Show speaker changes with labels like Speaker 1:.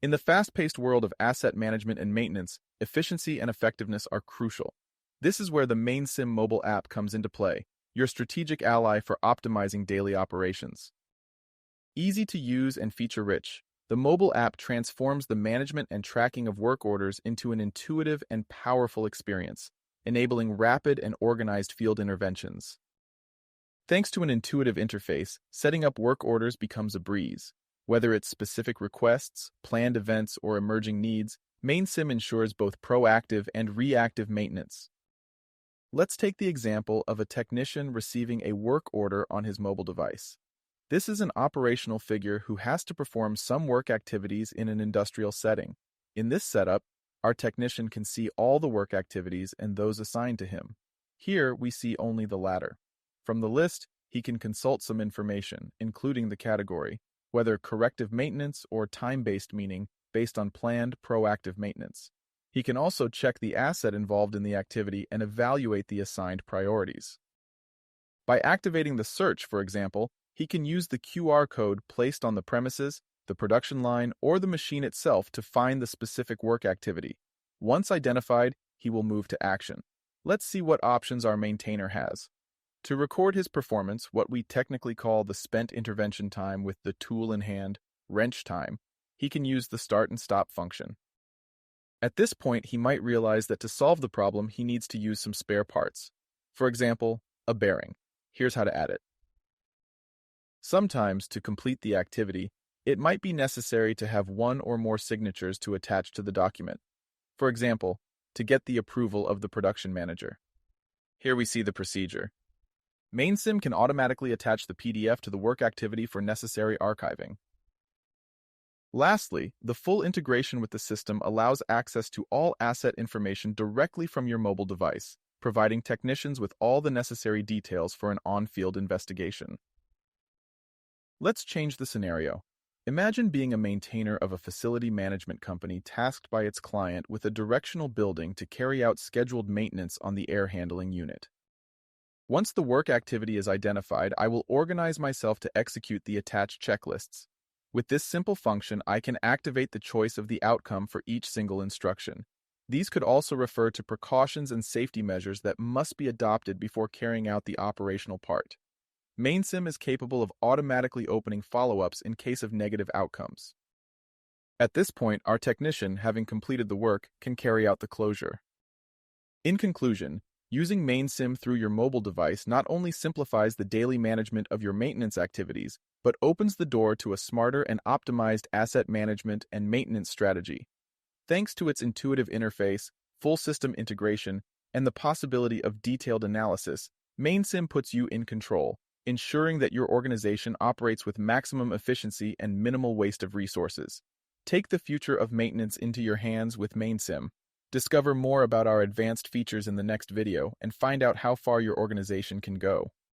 Speaker 1: In the fast-paced world of asset management and maintenance, efficiency and effectiveness are crucial. This is where the Mainsim mobile app comes into play, your strategic ally for optimizing daily operations. Easy to use and feature-rich, the mobile app transforms the management and tracking of work orders into an intuitive and powerful experience, enabling rapid and organized field interventions. Thanks to an intuitive interface, setting up work orders becomes a breeze. Whether it's specific requests, planned events, or emerging needs, Mainsim ensures both proactive and reactive maintenance. Let's take the example of a technician receiving a work order on his mobile device. This is an operational figure who has to perform some work activities in an industrial setting. In this setup, our technician can see all the work activities and those assigned to him. Here, we see only the latter. From the list, he can consult some information, including the category, whether corrective maintenance or time-based, meaning based on planned proactive maintenance. He can also check the asset involved in the activity and evaluate the assigned priorities. By activating the search, for example, he can use the QR code placed on the premises, the production line, or the machine itself to find the specific work activity. Once identified, he will move to action. Let's see what options our maintainer has. To record his performance, what we technically call the spent intervention time with the tool in hand, wrench time, he can use the start and stop function. At this point, he might realize that to solve the problem, he needs to use some spare parts. For example, a bearing. Here's how to add it. Sometimes, to complete the activity, it might be necessary to have one or more signatures to attach to the document. For example, to get the approval of the production manager. Here we see the procedure. Mainsim can automatically attach the PDF to the work activity for necessary archiving. Lastly, the full integration with the system allows access to all asset information directly from your mobile device, providing technicians with all the necessary details for an on-field investigation. Let's change the scenario. Imagine being a maintainer of a facility management company tasked by its client with a directional building to carry out scheduled maintenance on the air handling unit. Once the work activity is identified, I will organize myself to execute the attached checklists. With this simple function, I can activate the choice of the outcome for each single instruction. These could also refer to precautions and safety measures that must be adopted before carrying out the operational part. Mainsim is capable of automatically opening follow-ups in case of negative outcomes. At this point, our technician, having completed the work, can carry out the closure. In conclusion, using Mainsim through your mobile device not only simplifies the daily management of your maintenance activities, but opens the door to a smarter and optimized asset management and maintenance strategy. Thanks to its intuitive interface, full system integration, and the possibility of detailed analysis, Mainsim puts you in control, ensuring that your organization operates with maximum efficiency and minimal waste of resources. Take the future of maintenance into your hands with Mainsim. Discover more about our advanced features in the next video and find out how far your organization can go.